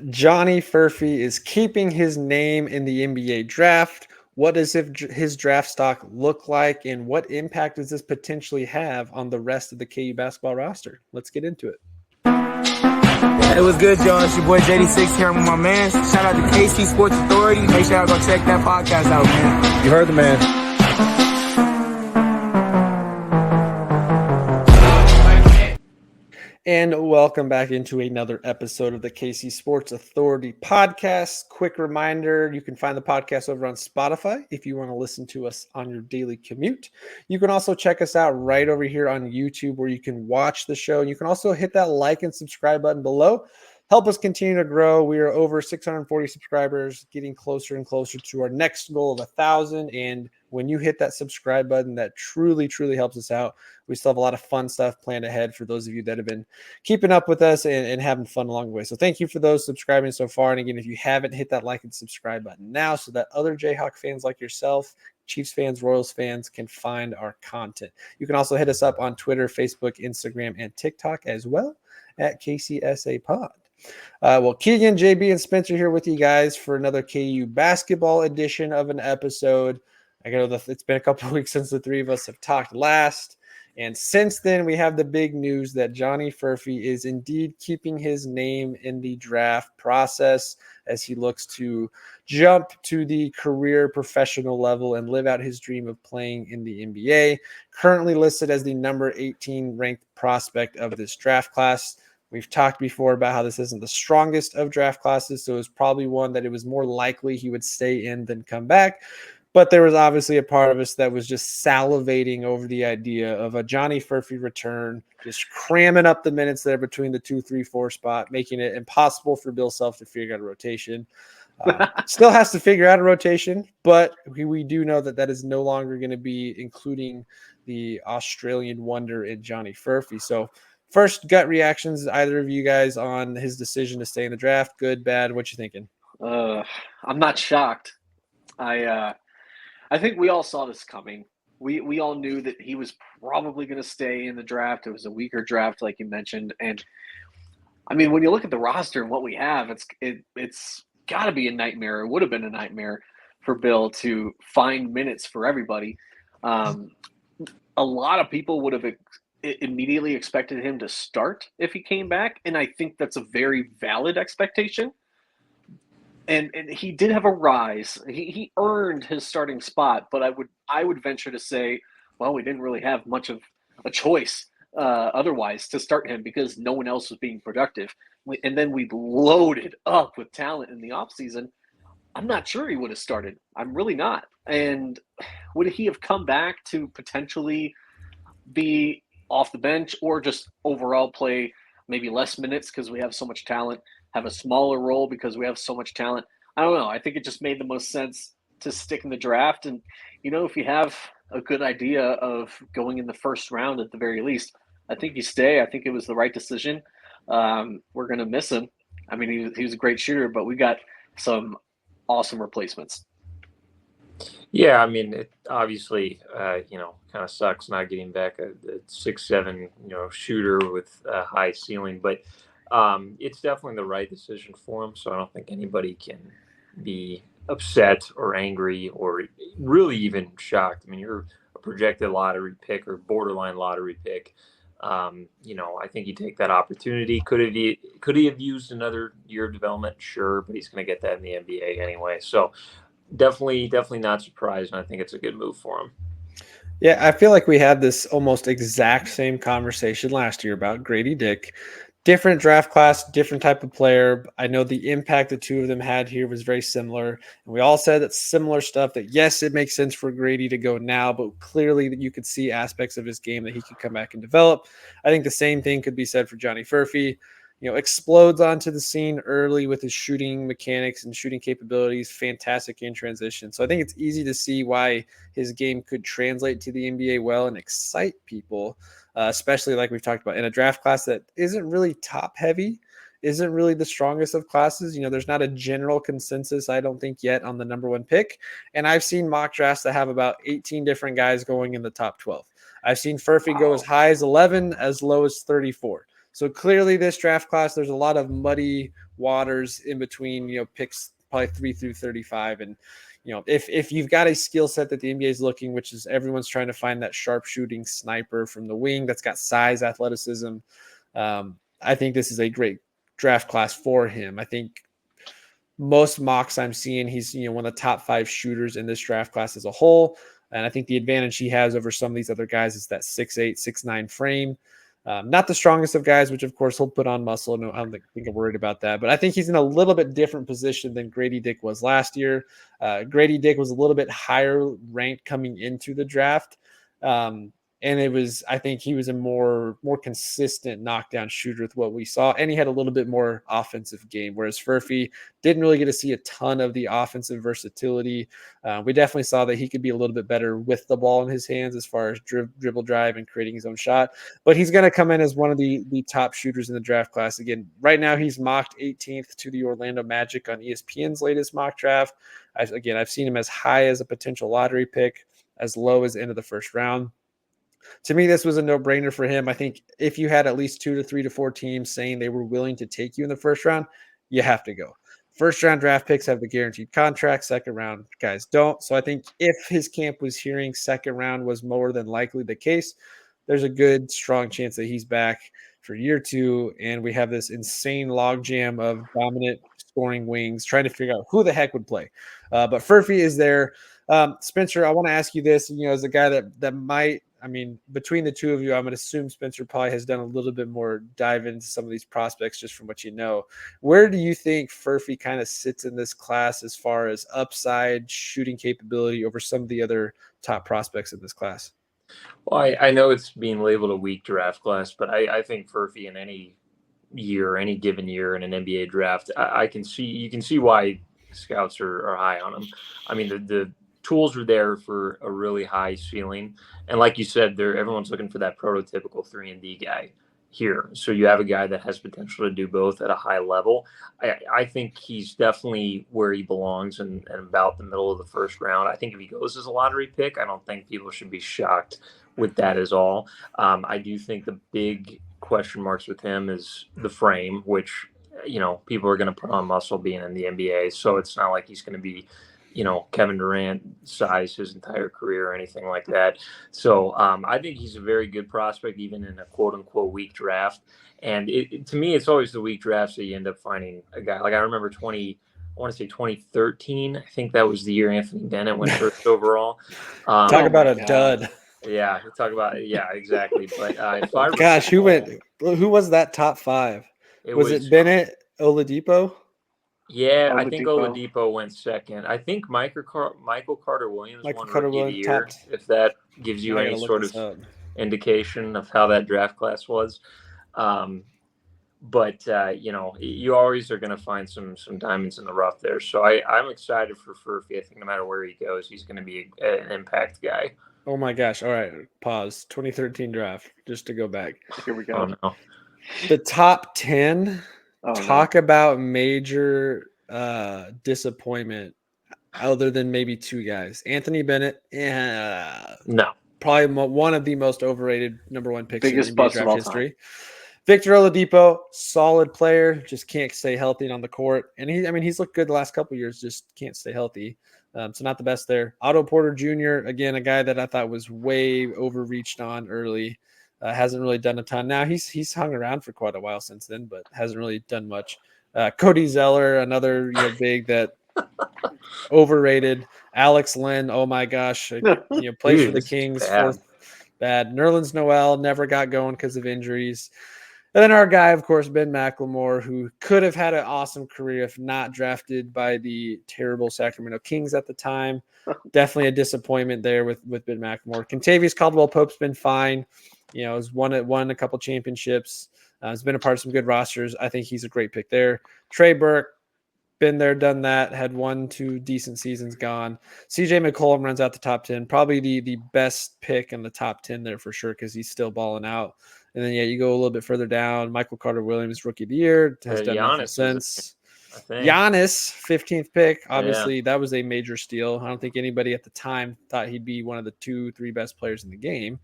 Johnny Furphy is keeping his name in the NBA draft. What does his draft stock look like, and what impact does this potentially have on the rest of the KU basketball roster? Let's get into it. Hey, what's good, y'all? It's your boy JD6 here. I'm with my man. Shout out to KC Sports Authority. Make sure y'all go check that podcast out, man. You heard the man. And welcome back into another episode of the KC Sports Authority podcast. Quick reminder, you can find the podcast over on Spotify if you want to listen to us on your daily commute. You can also check us out right over here on YouTube where you can watch the show. You can also hit that like and subscribe button below. Help us continue to grow. We are over 640 subscribers, getting closer and closer to our next goal of 1,000. And when you hit that subscribe button, that truly, truly helps us out. We still have a lot of fun stuff planned ahead for those of you that have been keeping up with us and having fun along the way. So thank you for those subscribing so far. And again, if you haven't, hit that like and subscribe button now so that other Jayhawk fans like yourself, Chiefs fans, Royals fans can find our content. You can also hit us up on Twitter, Facebook, Instagram, and TikTok as well at KCSA Pod. Well, Keegan, JB, and Spencer here with you guys for another KU basketball edition of an episode. I know that it's been a couple of weeks since the three of us have talked last. And since then, we have the big news that Johnny Furphy is indeed keeping his name in the draft process as he looks to jump to the career professional level and live out his dream of playing in the NBA. Currently listed as the number 18 ranked prospect of this draft class. We've talked before about how this isn't the strongest of draft classes, so it was probably one that it was more likely he would stay in than come back. But there was obviously a part of us that was just salivating over the idea of a Johnny Furphy return, just cramming up the minutes there between the 2, 3, 4 spot, making it impossible for Bill Self to figure out a rotation. Still has to figure out a rotation, but we do know that is no longer going to be including the Australian wonder in Johnny Furphy. So first gut reactions, either of you guys on his decision to stay in the draft, good, bad, what you thinking? I'm not shocked. I think we all saw this coming. We all knew that he was probably going to stay in the draft. It was a weaker draft, like you mentioned, and I mean, when you look at the roster and what we have, it's got to be a nightmare. It would have been a nightmare for Bill to find minutes for everybody. A lot of people would have immediately expected him to start if he came back, and I think that's a very valid expectation. And he did have a rise. He earned his starting spot, but I would venture to say, well, we didn't really have much of a choice otherwise to start him because no one else was being productive. And then we loaded up with talent in the offseason. I'm not sure he would have started. I'm really not. And would he have come back to potentially be off the bench or just overall play maybe less minutes because we have so much talent, have a smaller role because we have so much talent? I don't know. I think it just made the most sense to stick in the draft. And, if you have a good idea of going in the first round at the very least, I think you stay. I think it was the right decision. We're going to miss him. I mean, he was a great shooter, but we got some awesome replacements. Yeah, I mean, it obviously, kind of sucks not getting back a 6'7", shooter with a high ceiling, but it's definitely the right decision for him. So I don't think anybody can be upset or angry or really even shocked. I mean, you're a projected lottery pick or borderline lottery pick. I think you take that opportunity. Could he have used another year of development? Sure, but he's going to get that in the NBA anyway. So definitely not surprised, and I think it's a good move for him. Yeah, I feel like we had this almost exact same conversation last year about Grady Dick. Different draft class, different type of player. I know the impact the two of them had here was very similar. And we all said that similar stuff that, yes, it makes sense for Grady to go now, but clearly that you could see aspects of his game that he could come back and develop. I think the same thing could be said for Johnny Furphy. Explodes onto the scene early with his shooting mechanics and shooting capabilities, fantastic in transition. So I think it's easy to see why his game could translate to the NBA well and excite people, especially like we've talked about in a draft class that isn't really top heavy, isn't really the strongest of classes. There's not a general consensus, I don't think, yet on the number one pick. And I've seen mock drafts that have about 18 different guys going in the top 12. I've seen Furphy go as high as 11, as low as 34. So clearly this draft class, there's a lot of muddy waters in between, picks probably 3 through 35. And, if you've got a skill set that the NBA is looking, which is everyone's trying to find that sharpshooting sniper from the wing that's got size, athleticism. I think this is a great draft class for him. I think most mocks I'm seeing, he's one of the top 5 shooters in this draft class as a whole. And I think the advantage he has over some of these other guys is that 6'8", 6'9" frame. Not the strongest of guys, which of course he'll put on muscle. No, I don't think I'm worried about that. But I think he's in a little bit different position than Grady Dick was last year. Grady Dick was a little bit higher ranked coming into the draft. And I think he was a more consistent knockdown shooter with what we saw. And he had a little bit more offensive game, whereas Furphy didn't really get to see a ton of the offensive versatility. We definitely saw that he could be a little bit better with the ball in his hands as far as dribble drive and creating his own shot. But he's going to come in as one of the top shooters in the draft class. Again, right now he's mocked 18th to the Orlando Magic on ESPN's latest mock draft. I've seen him as high as a potential lottery pick, as low as the end of the first round. To me, this was a no-brainer for him. I think if you had at least 2 to 3 to 4 teams saying they were willing to take you in the first round, you have to go. First-round draft picks have the guaranteed contract. Second-round guys don't. So I think if his camp was hearing second round was more than likely the case, there's a good, strong chance that he's back for year 2, and we have this insane logjam of dominant scoring wings trying to figure out who the heck would play. But Furphy is there. Spencer, I want to ask you this, as a guy that might, between the two of you, I'm going to assume Spencer probably has done a little bit more dive into some of these prospects just from what you know. Where do you think Furphy kind of sits in this class as far as upside shooting capability over some of the other top prospects in this class? Well, I know it's being labeled a weak draft class, but I think Furphy in any given year in an NBA draft, you can see why scouts are high on him. The tools are there for a really high ceiling. And like you said, everyone's looking for that prototypical 3-and-D guy here. So you have a guy that has potential to do both at a high level. I think he's definitely where he belongs and about the middle of the first round. I think if he goes as a lottery pick, I don't think people should be shocked with that as all. I do think the big question marks with him is the frame, which, people are going to put on muscle being in the NBA. So it's not like he's going to be Kevin Durant size his entire career or anything like that. So I think he's a very good prospect, even in a quote unquote weak draft. And to me, it's always the weak drafts that you end up finding a guy. Like I remember 2013. I think that was the year Anthony Bennett went first overall. Talk about a dud. Yeah, exactly. But who was that top 5? Was it Bennett, Oladipo? Yeah, I think Oladipo went second. I think Michael Carter-Williams won Rookie of the Year, if that gives you any sort of indication of how that draft class was. But you always are going to find some diamonds in the rough there. So I'm excited for Furphy. I think no matter where he goes, he's going to be an impact guy. Oh, my gosh. All right, pause. 2013 draft, just to go back. Here we go. Oh, no. The top 10... Talk about major disappointment other than maybe 2 guys. Anthony Bennett, no. Probably one of the most overrated number 1 picks biggest in bust NBA of all draft history. time. Victor Oladipo, solid player, just can't stay healthy and on the court. And he's looked good the last couple of years, just can't stay healthy. So not the best there. Otto Porter Jr., again, a guy that I thought was way overreached on early. Hasn't really done a ton. Now he's hung around for quite a while since then, but hasn't really done much. Cody Zeller, another big that overrated. Alex Len, oh my gosh, plays for the Kings. Fourth bad. Nerlens Noel never got going because of injuries. And then our guy, of course, Ben McLemore, who could have had an awesome career if not drafted by the terrible Sacramento Kings at the time. Definitely a disappointment there with Ben McLemore. Kentavious Caldwell-Pope's been fine. Has won a couple championships. Has been a part of some good rosters. I think he's a great pick there. Trey Burke, been there, done that. Had 1-2 decent seasons gone. CJ McCollum runs out the top 10. Probably the best pick in the top 10 there for sure because he's still balling out. And then, you go a little bit further down. Michael Carter-Williams, Rookie of the Year, has done nothing since. Giannis, 15th pick. Obviously, that was a major steal. I don't think anybody at the time thought he'd be one of the 2-3 best players in the game.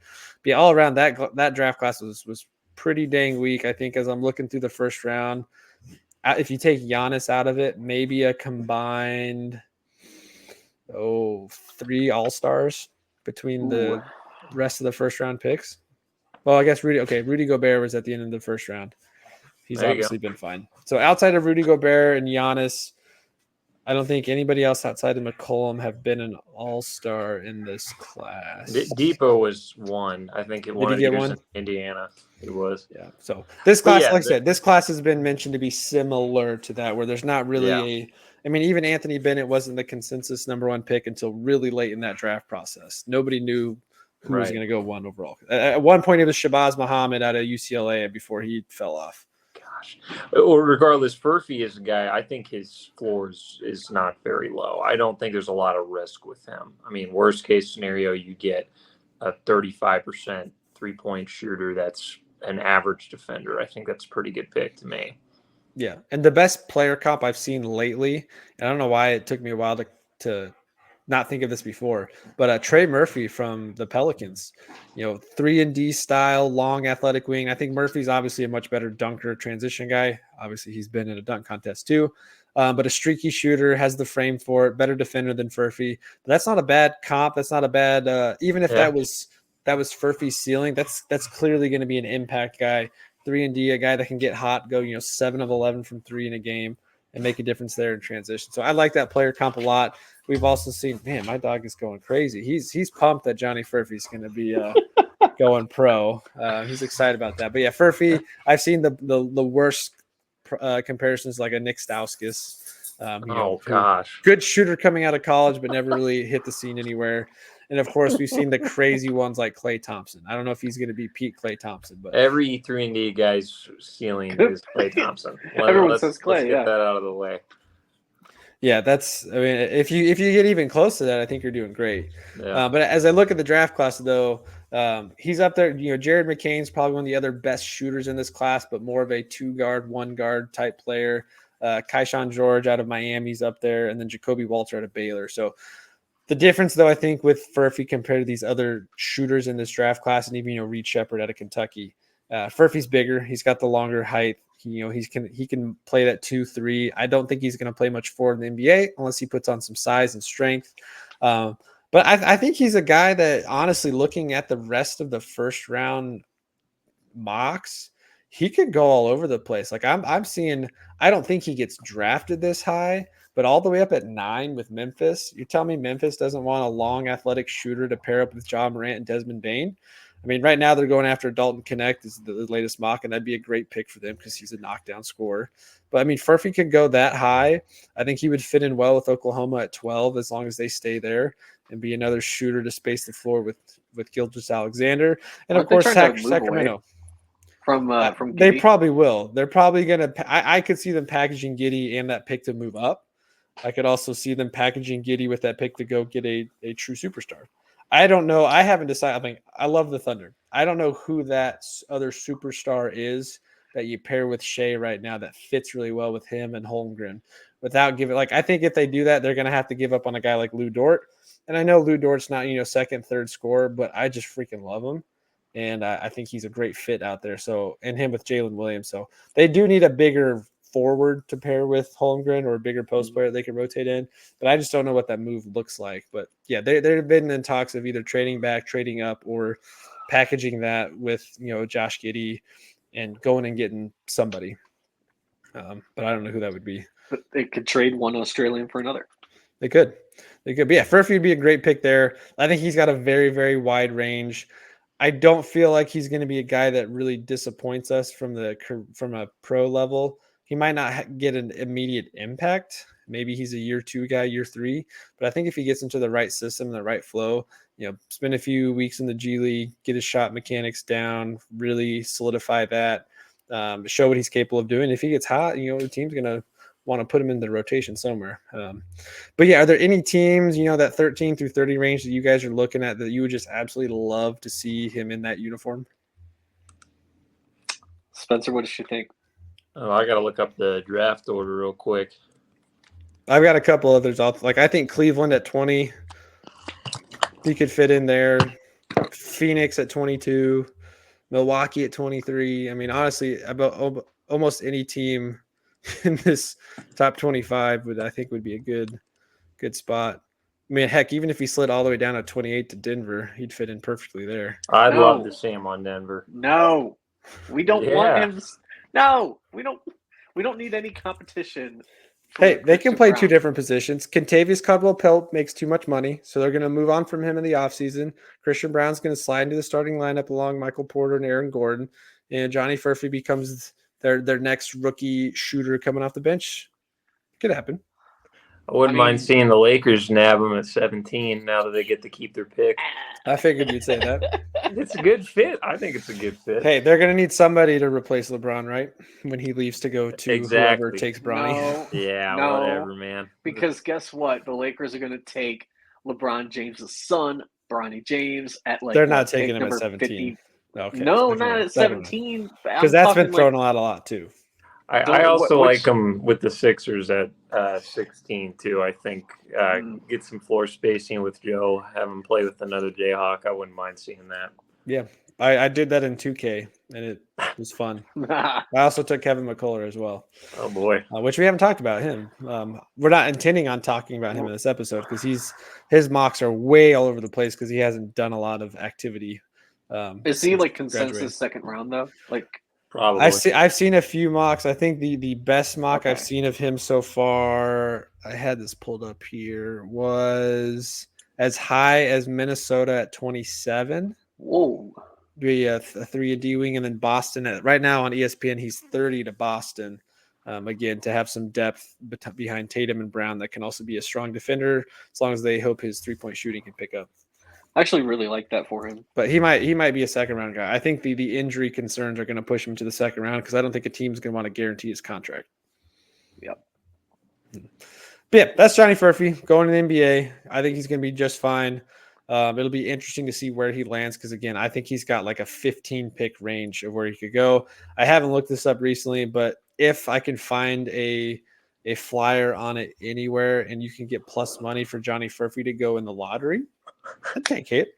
But all around, that draft class was pretty dang weak. I think as I'm looking through the first round, if you take Giannis out of it, maybe a combined 3 All-Stars between the rest of the first round picks. Well, I guess Rudy Gobert was at the end of the first round. He's obviously been fine. So outside of Rudy Gobert and Giannis, I don't think anybody else outside of McCollum have been an all-star in this class. Depot was one. I think it Did he get one? in Indiana. He was. Yeah. So this class, like I said, this class has been mentioned to be similar to that, where there's not really I mean, even Anthony Bennett wasn't the consensus number 1 pick until really late in that draft process. Nobody knew who was going to go 1 overall. At one point, it was Shabazz Muhammad out of UCLA before he fell off. Gosh. Or regardless, Furphy is a guy, I think his floor is not very low. I don't think there's a lot of risk with him. I mean, worst case scenario, you get a 35% 3-point shooter that's an average defender. I think that's a pretty good pick to me. Yeah. And the best player comp I've seen lately, and I don't know why it took me a while to not think of this before, but Trey Murphy from the Pelicans, 3-and-D style, long athletic wing. I think Murphy's obviously a much better dunker, transition guy. Obviously he's been in a dunk contest too, but a streaky shooter, has the frame for it, better defender than Furphy. But that's not a bad comp. That's not a bad, even if that was Furphy's ceiling, that's clearly going to be an impact guy, 3-and-D, a guy that can get hot, go, 7 of 11 from 3 in a game and make a difference there in transition. So I like that player comp a lot. We've also seen, man, my dog is going crazy. He's pumped that Johnny Furphy is going to be going pro. He's excited about that. But yeah, Furphy, I've seen the worst comparisons, like a Nick Stauskas. Gosh. Good shooter coming out of college, but never really hit the scene anywhere. And of course, we've seen the crazy ones like Klay Thompson. I don't know if he's going to be peak Klay Thompson, but every 3-and-D guy's ceiling is Klay Thompson. Everyone says Klay. Let's get that out of the way. Yeah, I mean, if you get even close to that, I think you're doing great. Yeah. But as I look at the draft class, though, he's up there. Jared McCain's probably one of the other best shooters in this class, but more of a 2-guard, 1-guard type player. Keyshawn George out of Miami's up there, and then Jacoby Walter out of Baylor. So the difference, though, I think with Furphy compared to these other shooters in this draft class, and even Reed Shepherd out of Kentucky, Furphy's bigger. He's got the longer height. He can play that 2-3. I don't think he's going to play much forward in the NBA unless he puts on some size and strength. But I think he's a guy that, honestly, looking at the rest of the first round mocks, he could go all over the place. Like I'm seeing, I don't think he gets drafted this high, but all the way up at 9 with Memphis. You tell me Memphis doesn't want a long athletic shooter to pair up with Ja Morant and Desmond Bane? I mean, right now they're going after Dalton Connect is the latest mock, and that'd be a great pick for them because he's a knockdown scorer. But I mean, Furphy could go that high. I think he would fit in well with Oklahoma at 12 as long as they stay there and be another shooter to space the floor with Gilgeous-Alexander, and of course Sacramento. From they probably will. They're probably gonna. I could see them packaging Giddey and that pick to move up. I could also see them packaging Giddey with that pick to go get a true superstar. I don't know. I haven't decided. I mean, I love the Thunder. I don't know who that other superstar is that you pair with Shea right now that fits really well with him and Holmgren without giving, I think if they do that, they're going to have to give up on a guy like Lou Dort. And I know Lou Dort's not, second, third scorer, but I just freaking love him. And I think he's a great fit out there. So, and him with Jalen Williams. So they do need a bigger forward to pair with Holmgren or a bigger post player they can rotate in, but I just don't know what that move looks like. But yeah, they've been in talks of either trading back, trading up, or packaging that with Josh Giddey and going and getting somebody. But I don't know who that would be. But they could trade one Australian for another. They could. But yeah, Furphy would be a great pick there. I think he's got a very, very wide range. I don't feel like he's going to be a guy that really disappoints us from a pro level. He might not get an immediate impact. Maybe he's a year 2 guy, year 3. But I think if he gets into the right system, the right flow, spend a few weeks in the G League, get his shot mechanics down, really solidify that, show what he's capable of doing. If he gets hot, the team's going to want to put him in the rotation somewhere. But yeah, are there any teams, that 13 through 30 range that you guys are looking at that you would just absolutely love to see him in that uniform? Spencer, what does you think? Oh, I got to look up the draft order real quick. I've got a couple others. I think Cleveland at 20, he could fit in there. Phoenix at 22, Milwaukee at 23. I mean, honestly, about almost any team in this top 25 would be a good spot. I mean, heck, even if he slid all the way down to 28 to Denver, he'd fit in perfectly there. I'd No. love to see him on Denver. No, we don't want Yeah. him. No, we don't. We don't need any competition. for Hey, they can Christian play Brown. two different positions. Contavious Caldwell-Pope makes too much money, so they're going to move on from him in the offseason. Christian Brown's going to slide into the starting lineup along Michael Porter and Aaron Gordon, and Johnny Furphy becomes their next rookie shooter coming off the bench. Could happen. I wouldn't I mean- mind seeing the Lakers nab him at 17 now that they get to keep their pick. I figured you'd say that. It's a good fit. I think it's a good fit. Hey, they're going to need somebody to replace LeBron, right? When he leaves to go to whoever Exactly. takes Bronny. No, Yeah, No. whatever, man. because guess what? The Lakers are going to take LeBron James' son, Bronny James, at like They're not what, pick taking him at number 17. 50. Okay. No, never not mind. at 17. Because that's been thrown a lot too. I also Which- like him with the Sixers at 16 too. I think get some floor spacing with Joe, have him play with another Jayhawk. I wouldn't mind seeing that. Yeah. I did that in 2K, and it was fun. I also took Kevin McCullough as well, Oh boy. which we haven't talked about him. We're not intending on talking about him in this episode because his mocks are way all over the place because he hasn't done a lot of activity. Is he since like consensus graduating. second round though? Like Probably. I've seen a few mocks. I think the best mock I've Okay. seen of him so far, I had this pulled up here, was as high as Minnesota at 27. whoa. Be a 3 D wing, and then Boston right now on ESPN he's 30 to Boston. Again, to have some depth behind Tatum and Brown that can also be a strong defender as long as they hope his 3-point shooting can pick up. I actually really like that for him. But he might be a second round guy. I think the injury concerns are going to push him to the second round because I don't think a team's going to want to guarantee his contract. Yep. But yeah, that's Johnny Furphy going to the NBA. I think he's going to be just fine. It'll be interesting to see where he lands because, again, I think he's got like a 15 pick range of where he could go. I haven't looked this up recently, but if I can find a flyer on it anywhere and you can get plus money for Johnny Furphy to go in the lottery, I'd take it.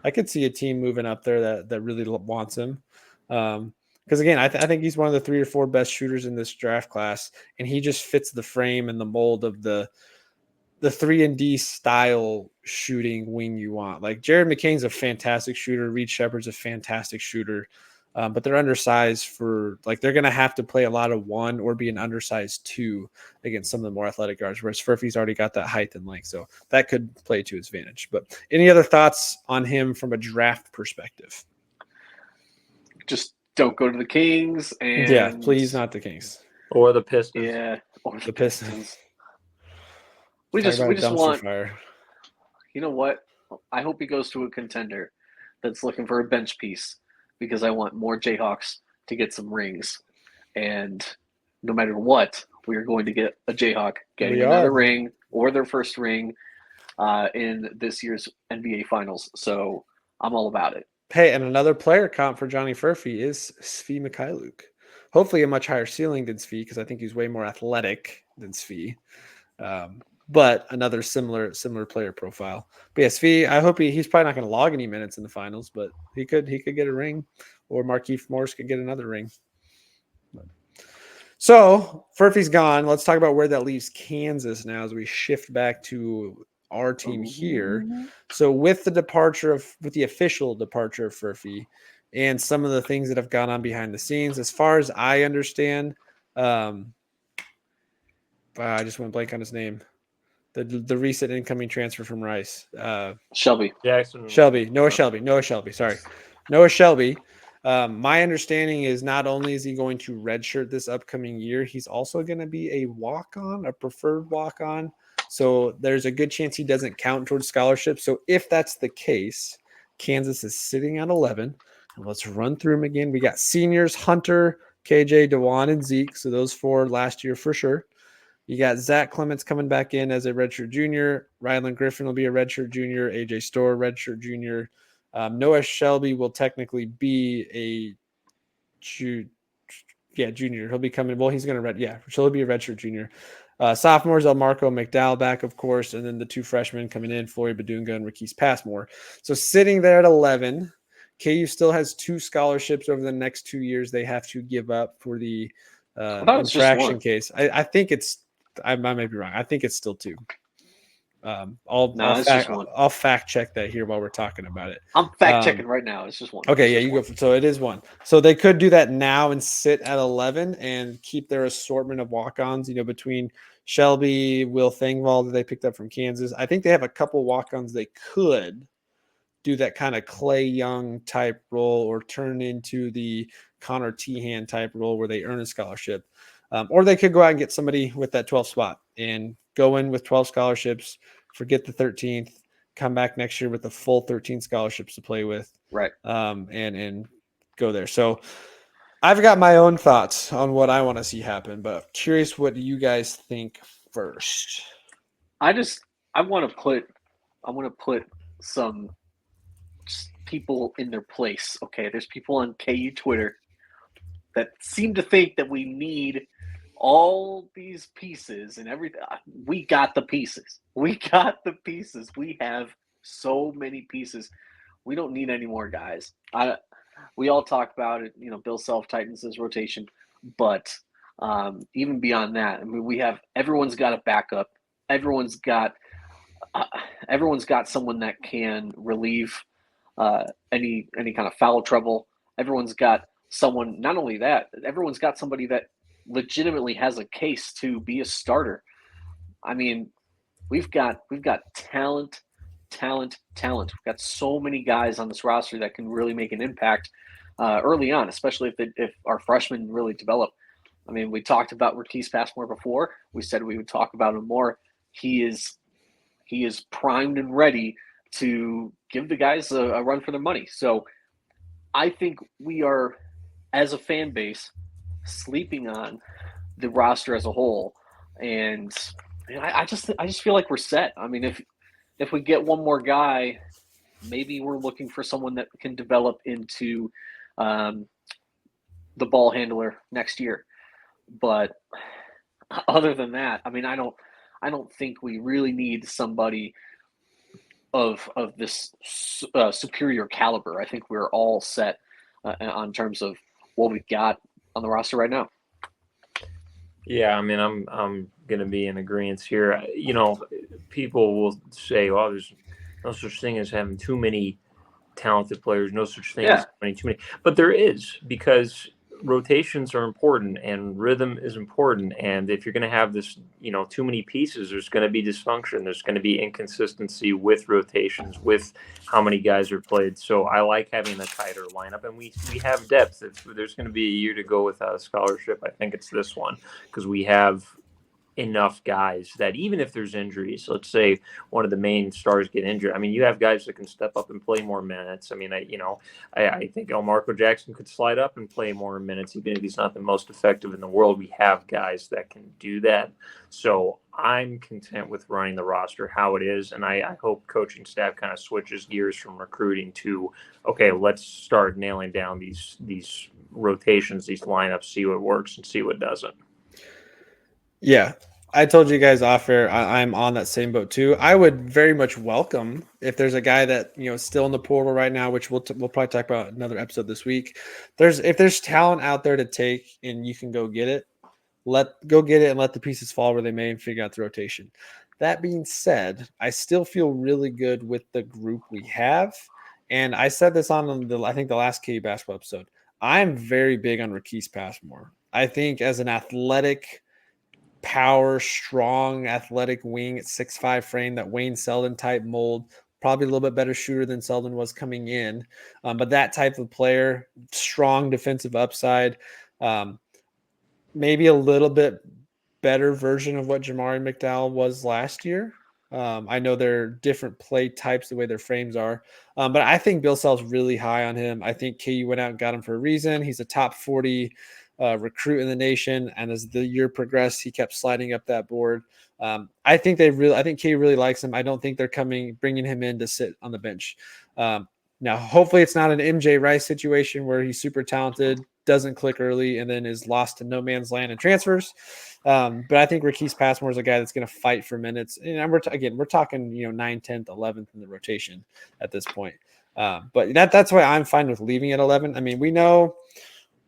I could see a team moving up there that really wants him. Because, again, I think he's one of the 3 or 4 best shooters in this draft class, and he just fits the frame and the mold of the 3-and-D style shooting wing you want. Like Jared McCain's a fantastic shooter. Reed Shepherd's a fantastic shooter, but they're undersized for like they're going to have to play a lot of 1 or be an undersized 2 against some of the more athletic guards, whereas Furphy's already got that height and length. So that could play to his advantage. But any other thoughts on him from a draft perspective? Just don't go to the Kings and Yeah, please not the Kings. Or the Pistons. Yeah, or The Pistons. We Talk just about a dumpster want. fire. You know what? I hope he goes to a contender that's looking for a bench piece because I want more Jayhawks to get some rings. And no matter what, we are going to get a Jayhawk getting We another are. ring or their first ring in this year's NBA Finals. So I'm all about it. Hey, and another player comp for Johnny Furphy is Svi Mikhailuk. Hopefully a much higher ceiling than Svi because I think he's way more athletic than Svi. But another similar player profile. But yeah, Svi, I hope he's probably not going to log any minutes in the finals, but he could get a ring, or Markieff Morris could get another ring. So Furphy's gone. Let's talk about where that leaves Kansas now as we shift back to our team here. So with the official departure of Furphy and some of the things that have gone on behind the scenes, as far as I understand, I just went blank on his name. The recent incoming transfer from Rice. Shelby. Jackson. Noah Shelby. Sorry. Noah Shelby. My understanding is not only is he going to redshirt this upcoming year, he's also going to be a walk-on, a preferred walk-on. So there's a good chance he doesn't count towards scholarship. So if that's the case, Kansas is sitting at 11. And let's run through them again. We got seniors, Hunter, KJ, DeJuan, and Zeke. So those 4 last year for sure. You got Zach Clements coming back in as a redshirt junior. Ryland Griffin will be a redshirt junior. AJ Storr, redshirt junior. Noah Shelby will technically be a junior. He'll be coming. Well, he's going to so he'll be a redshirt junior. Sophomores, Elmarco McDowell back, of course, and then the 2 freshmen coming in, Flory Badunga and Rakis Passmore. So sitting there at 11, KU still has 2 scholarships over the next 2 years they have to give up for the I thought it was just infraction one. case. I think it's. I may be wrong. I think it's still 2. It's just one. I'll fact check that here while we're talking about it. I'm fact checking right now. It's just one. Okay, yeah, you go. So it is 1. So they could do that now and sit at 11 and keep their assortment of walk-ons. Between Shelby, Will Thingvall that they picked up from Kansas. I think they have a couple walk-ons they could do that kind of Clay Young type role or turn into the Connor Tehan type role where they earn a scholarship. Or they could go out and get somebody with that 12th spot and go in with 12 scholarships, forget the 13th, come back next year with the full 13 scholarships to play with. Right. And go there. So I've got my own thoughts on what I want to see happen, but curious what you guys think first. I want to put some people in their place. Okay, there's people on KU Twitter that seem to think that we need all these pieces and everything. We got the pieces. We have so many pieces. We don't need any more guys. We all talk about it. Bill Self tightens his rotation, but even beyond that, I mean, everyone's got a backup. Everyone's got someone that can relieve any kind of foul trouble. Everyone's got someone. Not only that, everyone's got somebody that legitimately has a case to be a starter. I mean, we've got talent. We've got so many guys on this roster that can really make an impact early on, especially if our freshmen really develop. I mean, we talked about Marquise Passmore before. We said we would talk about him more. He is primed and ready to give the guys a run for their money. So I think we are, as a fan base, sleeping on the roster as a whole. And I just feel like we're set. I mean, if we get one more guy, maybe we're looking for someone that can develop into the ball handler next year. But other than that, I mean, I don't think we really need somebody of this superior caliber. I think we're all set on terms of what we've got on the roster right now. Yeah, I mean, I'm going to be in agreement here. People will say, "Oh, there's no such thing as having too many talented players. No such thing as having too many." But there is, because rotations are important and rhythm is important. And if you're going to have this, too many pieces, there's going to be dysfunction. There's going to be inconsistency with rotations, with how many guys are played. So I like having a tighter lineup, and we have depth. If there's going to be a year to go without a scholarship, I think it's this one, because we have enough guys that even if there's injuries, let's say one of the main stars get injured, I mean, you have guys that can step up and play more minutes. I mean, I think Marco Jackson could slide up and play more minutes, even if he's not the most effective in the world. We have guys that can do that. So I'm content with running the roster how it is. And I hope coaching staff kind of switches gears from recruiting to, okay, let's start nailing down these rotations, these lineups, see what works and see what doesn't. Yeah, I told you guys off air, I'm on that same boat too. I would very much welcome if there's a guy that is still in the portal right now, which we'll probably talk about another episode this week. If there's talent out there to take and you can go get it, go get it and let the pieces fall where they may and figure out the rotation. That being said, I still feel really good with the group we have, and I said this on the last KU basketball episode. I'm very big on Marquise Passmore. I think as an athletic, strong athletic wing at 6'5" frame, that Wayne Selden type mold, probably a little bit better shooter than Selden was coming in, but that type of player, strong defensive upside, maybe a little bit better version of what Jamari McDowell was last year. I know they're different play types the way their frames are, but I think Bill Self's really high on him. I think KU went out and got him for a reason. He's a top 40 recruit in the nation, and as the year progressed, he kept sliding up that board. I think KU really likes him. I don't think they're bringing him in to sit on the bench. Now, hopefully, it's not an MJ Rice situation where he's super talented, doesn't click early, and then is lost to no man's land and transfers. But I think Marquise Passmore is a guy that's going to fight for minutes. And we're talking 9th, 10th, 11th in the rotation at this point. But that's why I'm fine with leaving at 11. I mean, we know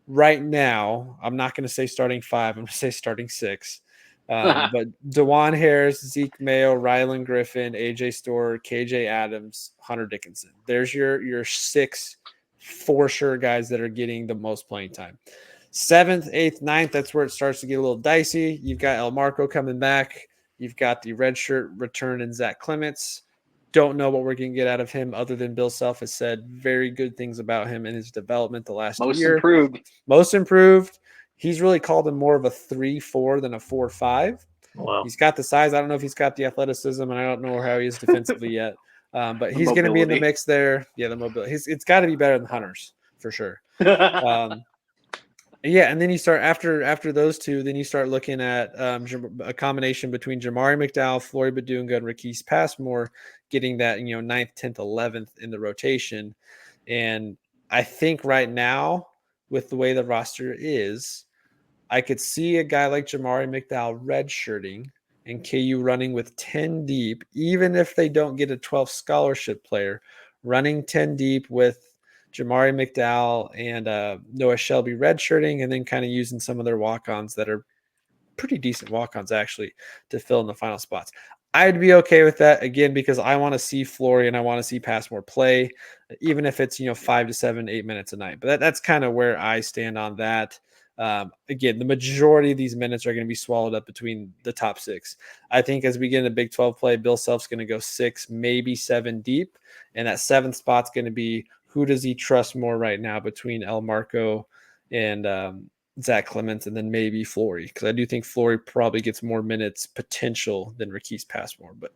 right now, I'm not going to say starting 5. I'm going to say starting 6. But DeJuan Harris, Zeke Mayo, Rylan Griffin, AJ Storr, KJ Adams, Hunter Dickinson. There's your 6 for sure guys that are getting the most playing time. 7th, 8th, 9th, that's where it starts to get a little dicey. You've got El Marco coming back. You've got the redshirt return in Zach Clements. Don't know what we're going to get out of him other than Bill Self has said very good things about him in his development the last year. Most improved. He's really called him more of a 3-4 than a 4-5. Wow. He's got the size. I don't know if he's got the athleticism, and I don't know how he is defensively yet. But he's going to be in the mix there. Yeah, the mobility. It's got to be better than Hunter's for sure. Yeah, and then you start after those two. Then you start looking at a combination between Jamari McDowell, Flory Badunga, and Rakese Passmore, getting that 9th, 10th, 11th in the rotation. And I think right now, with the way the roster is, I could see a guy like Jamari McDowell redshirting and KU running with 10 deep, even if they don't get a 12th scholarship player, running 10 deep with Jamari McDowell and Noah Shelby redshirting, and then kind of using some of their walk-ons that are pretty decent walk-ons actually to fill in the final spots. I'd be okay with that, again, because I want to see Flory and I want to see Passmore play, even if it's 5 to 7, 8 minutes a night. But that's kind of where I stand on that. Again, the majority of these minutes are going to be swallowed up between the top 6. I think as we get into Big 12 play, Bill Self's going to go 6, maybe 7 deep, and that 7th spot's going to be who does he trust more right now between El Marco and Zach Clements, and then maybe Flory, because I do think Flory probably gets more minutes potential than Rakese Passmore. But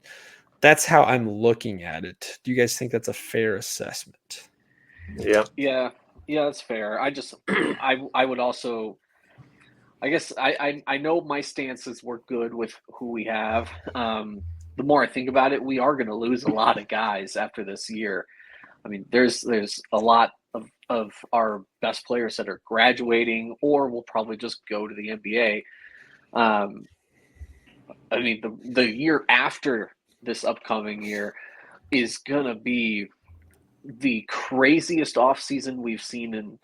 that's how I'm looking at it. Do you guys think that's a fair assessment? Yeah, that's fair. I would also, I guess I know my stances were good with who we have. The more I think about it, we are going to lose a lot of guys after this year. I mean, there's a lot of our best players that are graduating or will probably just go to the NBA. I mean, the year after this upcoming year is going to be the craziest offseason we've seen in,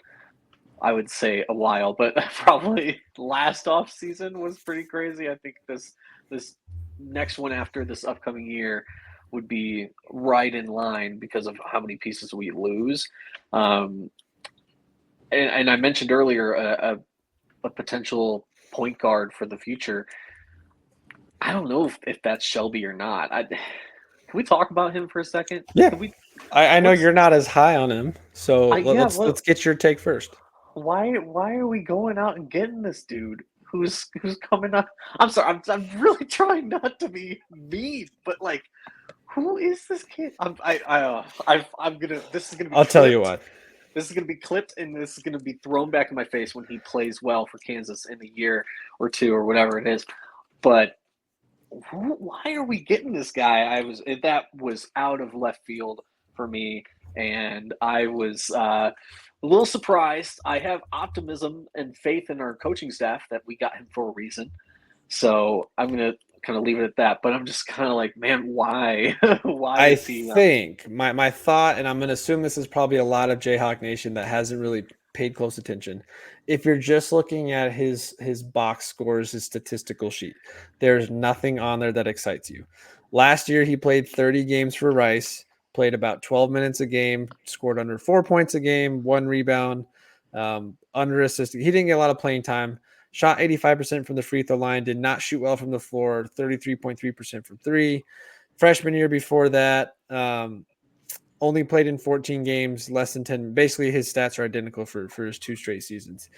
I would say, a while, but probably last offseason was pretty crazy. I think this next one after this upcoming year would be right in line because of how many pieces we lose. And I mentioned earlier a potential point guard for the future. I don't know if that's Shelby or not. Can we talk about him for a second? Yeah. I know you're not as high on him, so let's get your take first. Why are we going out and getting this dude who's coming up? I'm sorry, I'm really trying not to be mean, but like, who is this kid? I'm gonna. This is gonna be. I'll tell you what. This is gonna be clipped, and this is gonna be thrown back in my face when he plays well for Kansas in a year or two or whatever it is. But why are we getting this guy? That was out of left field for me, and I was a little surprised. I have optimism and faith in our coaching staff that we got him for a reason. So I'm gonna kind of leave it at that, but I'm just kind of like, man, why? I think my thought, and I'm going to assume this is probably a lot of Jayhawk Nation that hasn't really paid close attention. If you're just looking at his box scores, his statistical sheet, there's nothing on there that excites you. Last year, he played 30 games for Rice, played about 12 minutes a game, scored under 4 points a game, 1 rebound, under assisted. He didn't get a lot of playing time. Shot 85% from the free throw line, did not shoot well from the floor, 33.3% from 3. Freshman year before that, only played in 14 games, less than 10. Basically, his stats are identical for his 2 straight seasons.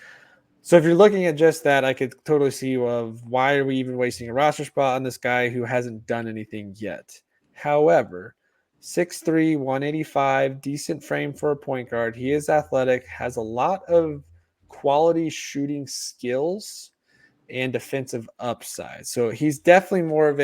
So if you're looking at just that, I could totally see why are we even wasting a roster spot on this guy who hasn't done anything yet. However, 6'3", 185, decent frame for a point guard. He is athletic, has a lot of quality shooting skills and defensive upside. So he's definitely more of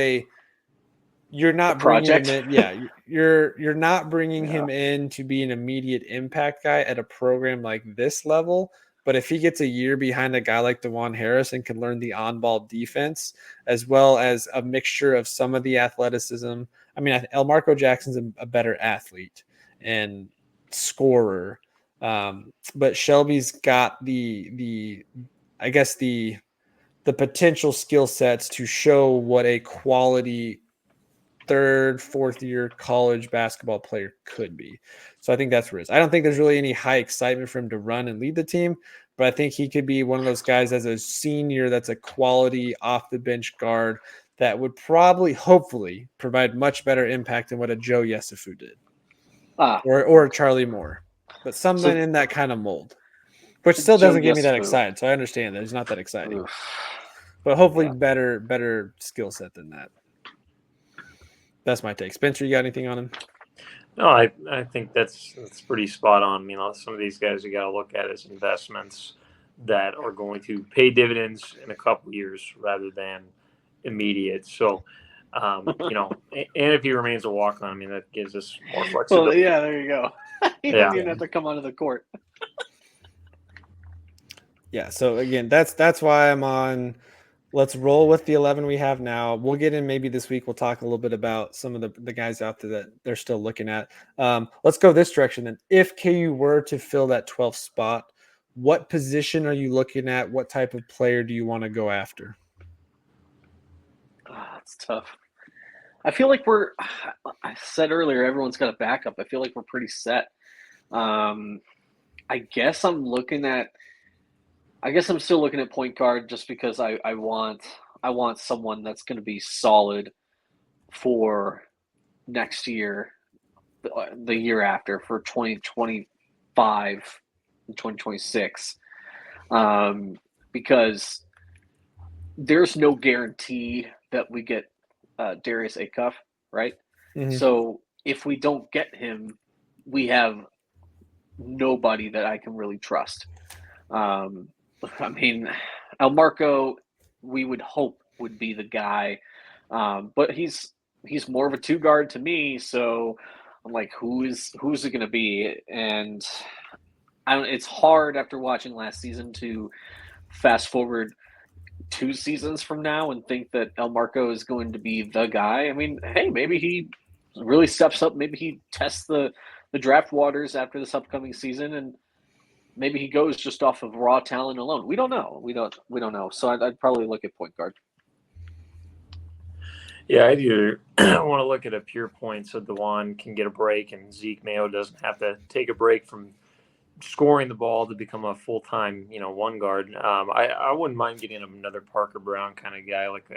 you're not bringing him in. Yeah, you're not bringing him in to be an immediate impact guy at a program like this level. But if he gets a year behind a guy like DeJuan Harris and can learn the on-ball defense as well as a mixture of some of the athleticism. I mean, El Marco Jackson's a better athlete and scorer But Shelby's got the I guess the potential skill sets to show what a quality third, fourth year college basketball player could be. So I think that's where it is. I don't think there's really any high excitement for him to run and lead the team, but I think he could be one of those guys as a senior that's a quality off the bench guard that would probably, hopefully, provide much better impact than what a Joe Yesufu did. Or a Charlie Moore. But something in that kind of mold. Which still doesn't get me that excited. So I understand that it's not that exciting. But hopefully better skill set than that. That's my take. Spencer, you got anything on him? No, I think that's pretty spot on. Some of these guys you got to look at as investments that are going to pay dividends in a couple years rather than immediate. So, and if he remains a walk-on, that gives us more flexibility. Well, yeah, there you go. You don't even have to come onto the court. Yeah. So again, that's why I'm on. Let's roll with the 11 we have now. We'll get in maybe this week. We'll talk a little bit about some of the guys out there that they're still looking at. Let's go this direction then. If KU were to fill that 12th spot, what position are you looking at? What type of player do you want to go after? That's tough. I feel like I said earlier, everyone's got a backup. I feel like we're pretty set. I guess I'm still looking at point guard just because I want someone that's going to be solid for next year, the year after, for 2025 and 2026, because there's no guarantee that we get Darius Acuff, right? Mm-hmm. So if we don't get him, we have nobody that I can really trust. Elmarko, we would hope would be the guy, but he's more of a two guard to me. So I'm like, who's it going to be? And it's hard after watching last season to fast forward 2 seasons from now and think that Elmarko is going to be the guy. Hey, maybe he really steps up. Maybe he tests the draft waters after this upcoming season, and maybe he goes just off of raw talent alone. We don't know. We don't know. So I'd probably look at point guard. Yeah, I either want to look at a pure point so DeJuan can get a break and Zeke Mayo doesn't have to take a break from scoring the ball to become a full-time, one guard. I wouldn't mind getting another Parker Brown kind of guy, like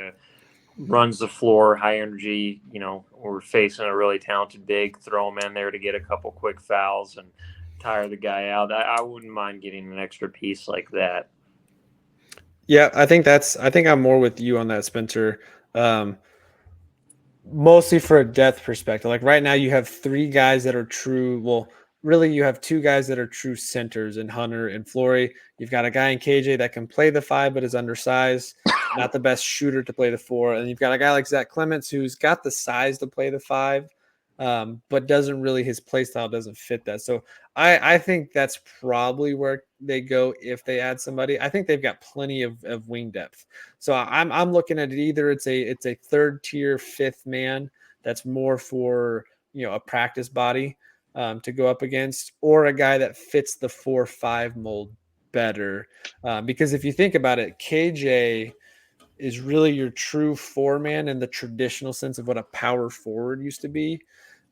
runs the floor, high energy. We're facing a really talented big, throw him in there to get a couple quick fouls and tire the guy out. I wouldn't mind getting an extra piece like that. Yeah, I think I'm more with you on that, Spencer. Mostly for a depth perspective. Like right now you have 3 guys that are true. Well, really you have 2 guys that are true centers in Hunter and Flory. You've got a guy in KJ that can play the 5 but is undersized, not the best shooter to play the 4. And you've got a guy like Zach Clements who's got the size to play the 5. But doesn't really, his play style doesn't fit that. So I think that's probably where they go if they add somebody. I think they've got plenty of wing depth. So I'm looking at it either it's a 3rd tier 5th man that's more for a practice body to go up against, or a guy that fits the 4-5 mold better. Because if you think about it, KJ is really your true 4-man in the traditional sense of what a power forward used to be.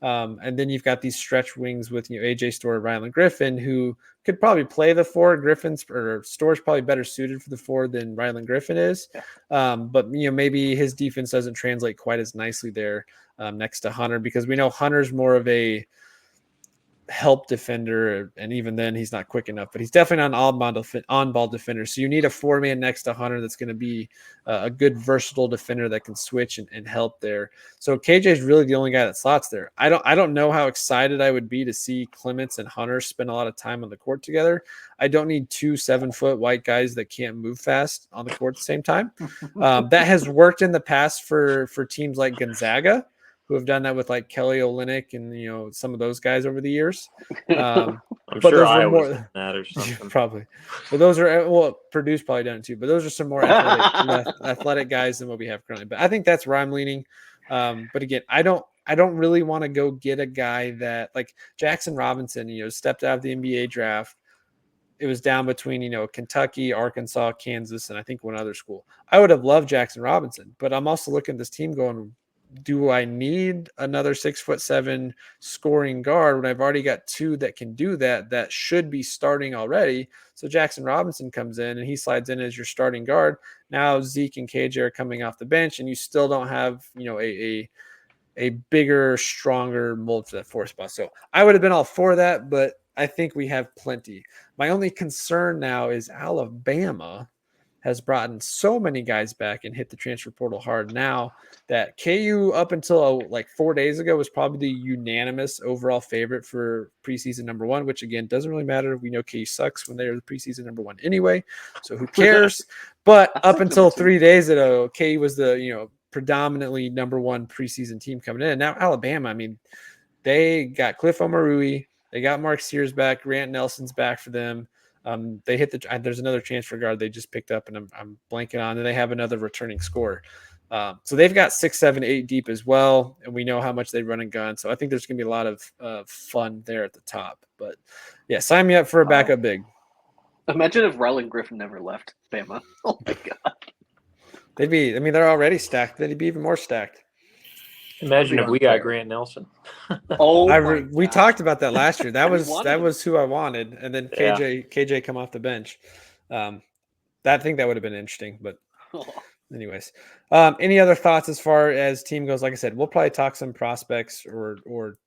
And then you've got these stretch wings with AJ Storr, Rylan Griffin, who could probably play the 4. Storr's probably better suited for the 4 than Rylan Griffin is. But maybe his defense doesn't translate quite as nicely there next to Hunter, because we know Hunter's more of a help defender, and even then he's not quick enough, but he's definitely not an on-ball defender. So you need a 4-man next to Hunter that's going to be a good versatile defender that can switch and help there. So KJ is really the only guy that slots there. I don't know how excited I would be to see Clements and Hunter spend a lot of time on the court together. I don't need 2 7-foot white guys that can't move fast on the court at the same time. That has worked in the past for teams like Gonzaga, who have done that with like Kelly Olynyk and some of those guys over the years. I'm sure I was that or something. Probably, but those are Purdue's probably done it too. But those are some more athletic guys than what we have currently. But I think that's where I'm leaning. But again, I don't I don't really want to go get a guy that like Jackson Robinson, stepped out of the NBA draft. It was down between, Kentucky, Arkansas, Kansas, and I think one other school. I would have loved Jackson Robinson, but I'm also looking at this team going, do I need another 6'7" scoring guard when I've already got two that can do that should be starting already? So Jackson Robinson comes in and he slides in as your starting guard. Now Zeke and KJ are coming off the bench, and you still don't have, a bigger, stronger mold for that four spot. So I would have been all for that, but I think we have plenty. My only concern now is Alabama has brought in so many guys back and hit the transfer portal hard now that KU up until like 4 days ago was probably the unanimous overall favorite for preseason number one, which again, doesn't really matter. We know KU sucks when they're the preseason number one anyway. So who cares? But up until 3 days ago, KU was the, predominantly number one preseason team coming in. Now Alabama, I mean, they got Cliff Omarui, they got Mark Sears back, Grant Nelson's back for them. They hit there's another transfer guard they just picked up, and I'm blanking on, and they have another returning scorer. So they've got 6, 7, 8 deep as well, and we know how much they run and gun. So I think there's going to be a lot of fun there at the top. But yeah, sign me up for a backup big. Imagine if Rylan Griffin never left Bama. Oh my God. They're already stacked. They'd be even more stacked. Imagine if we got Grant Nelson. We talked about that last year. That was who I wanted, and then KJ come off the bench. I think that would have been interesting. But anyways, any other thoughts as far as team goes? Like I said, we'll probably talk some prospects or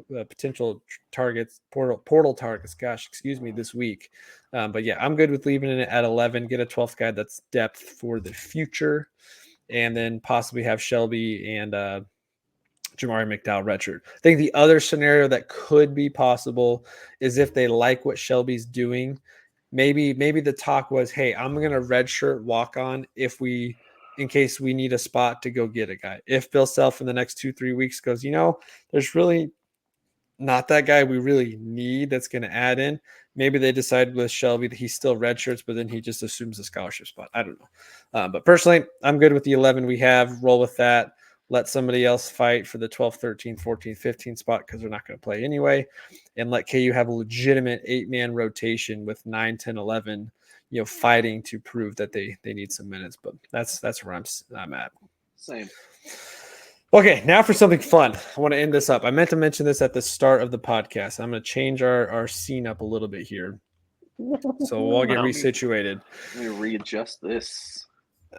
potential targets, portal targets. Gosh, excuse me, this week. But yeah, I'm good with leaving it at 11. Get a 12th guy that's depth for the future, and then possibly have Shelby and Jamari McDowell redshirt. I think the other scenario that could be possible is if they like what Shelby's doing. Maybe the talk was, hey, I'm going to redshirt walk on in case we need a spot to go get a guy. If Bill Self in the next 2-3 weeks goes, there's really not that guy we really need that's going to add in. Maybe they decide with Shelby that he's still redshirts, but then he just assumes a scholarship spot. I don't know. But personally, I'm good with the 11 we have. Roll with that. Let somebody else fight for the 12, 13, 14, 15 spot because they're not going to play anyway. And let KU have a legitimate 8-man rotation with 9, 10, 11, fighting to prove that they need some minutes. But that's where I'm at. Same. Okay, now for something fun. I want to end this up. I meant to mention this at the start of the podcast. I'm going to change our scene up a little bit here. So we'll all get resituated. Let me readjust this.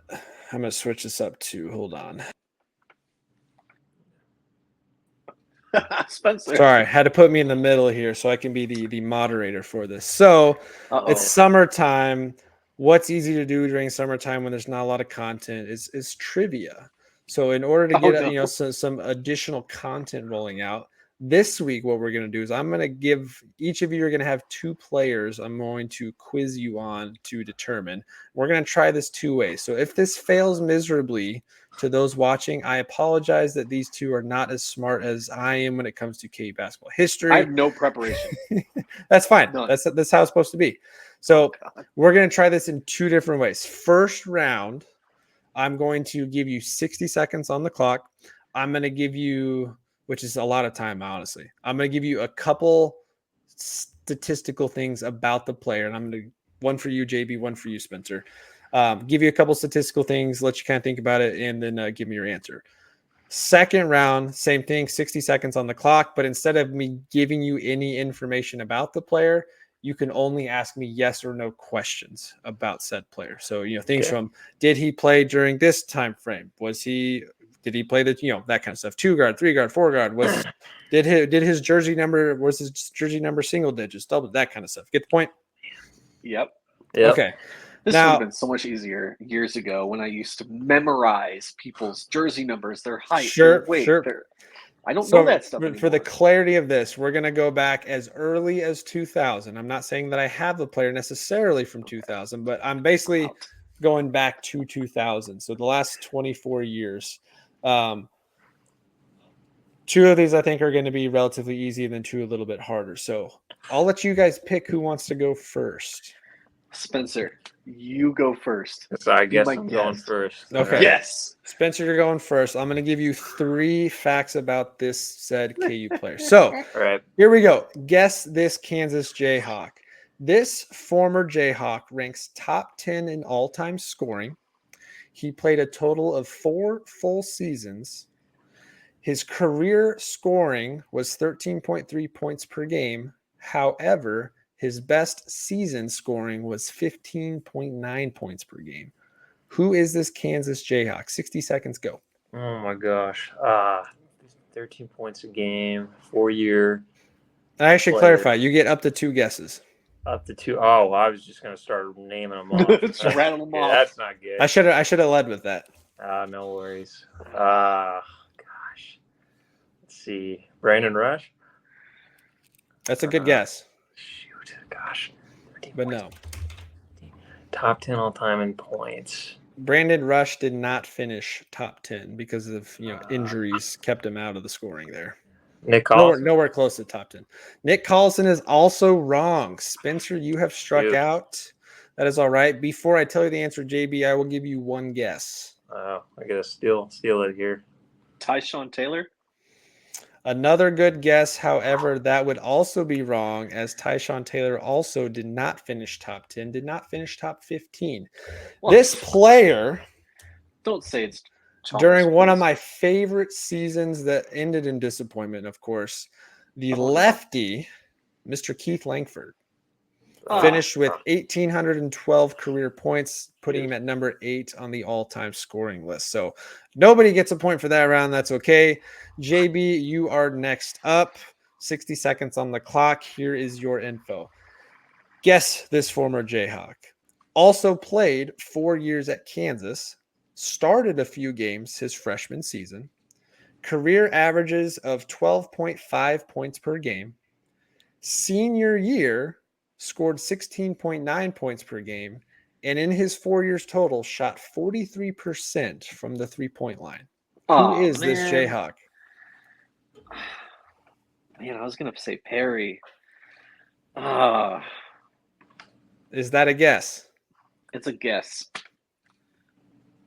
I'm going to switch this up too. Hold on. Spencer. Sorry, had to put me in the middle here so I can be the moderator for this. So It's summertime. What's easy to do during summertime when there's not a lot of content is trivia. So in order to get some additional content rolling out this week, what we're going to do is I'm going to give each of you are going to have 2 players I'm going to quiz you on to determine. We're going to try this 2 ways. So if this fails miserably to those watching, I apologize that these 2 are not as smart as I am when it comes to KU basketball history. I have no preparation. That's fine. None. That's how it's supposed to be. So we're going to try this in 2 different ways. First round, I'm going to give you 60 seconds on the clock. I'm going to give you, which is a lot of time, honestly. I'm going to give you a couple statistical things about the player. And I'm going to, one for you, JB, one for you, Spencer. Give you a couple statistical things, let you kind of think about it, and then give me your answer. Second round, same thing, 60 seconds on the clock. But instead of me giving you any information about the player, you can only ask me yes or no questions about said player. So, things from, did he play during this time frame? Did he play that kind of stuff? 2 guard, 3 guard, 4 guard. Was his jersey number single digits, double, that kind of stuff. Get the point? Yep. Okay. This would have been so much easier years ago when I used to memorize people's jersey numbers, their height, their weight. I don't know that stuff anymore. For the clarity of this, we're going to go back as early as 2000. I'm not saying that I have the player necessarily from 2000, but I'm basically going back to 2000. So the last 24 years. 2 of these I think are going to be relatively easy, and then 2 a little bit harder. So I'll let you guys pick who wants to go first. Spencer, you go first. So I guess my I'm going guest. first. Okay. All right. Yes. Spencer, you're going first. I'm going to give you 3 facts about this said KU player. So All right. here we go. Guess this Kansas Jayhawk. This former Jayhawk ranks top 10 in all-time scoring. He played a total of 4 full seasons. His career scoring was 13.3 points per game. However, his best season scoring was 15.9 points per game. Who is this Kansas Jayhawk? 60 seconds, go. Oh my gosh. 13 points a game, 4-year. I should player. clarify. You get up to 2 guesses. Up to 2. Oh, I was just gonna start naming them off. Just rattle them off. That's not good. I should have led with that. No worries. Gosh. Let's see. Brandon Rush. That's a good guess, Shoot. Gosh. 13 but points. no. Top 10 all time in points. Brandon Rush did not finish top 10 because of injuries kept him out of the scoring there. Nick Collins. Nowhere close to top 10. Nick Collison is also wrong. Spencer, you have struck out. That is all right. Before I tell you the answer, JB, I will give you 1 guess. I gotta steal it here. Tyshawn Taylor. Another good guess. However, that would also be wrong, as Tyshawn Taylor also did not finish top 10, did not finish top 15. Well, This player, don't say it's Chalmers, during one of please. my favorite seasons that ended in disappointment, of course, the lefty, Mr. Keith Langford, finished with 1,812 career points, putting him at number 8 on the all-time scoring list. So nobody gets a point for that round. That's okay. JB, you are next up. 60 seconds on the clock. Here is your info. Guess this former Jayhawk. Also played 4 years at Kansas. Started a few games his freshman season. Career averages of 12.5 points per game. Senior year, scored 16.9 points per game, and in his 4 years total, shot 43% from the 3-point line. Who is this Jayhawk? Man, I was going to say Perry. Is that a guess? It's a guess.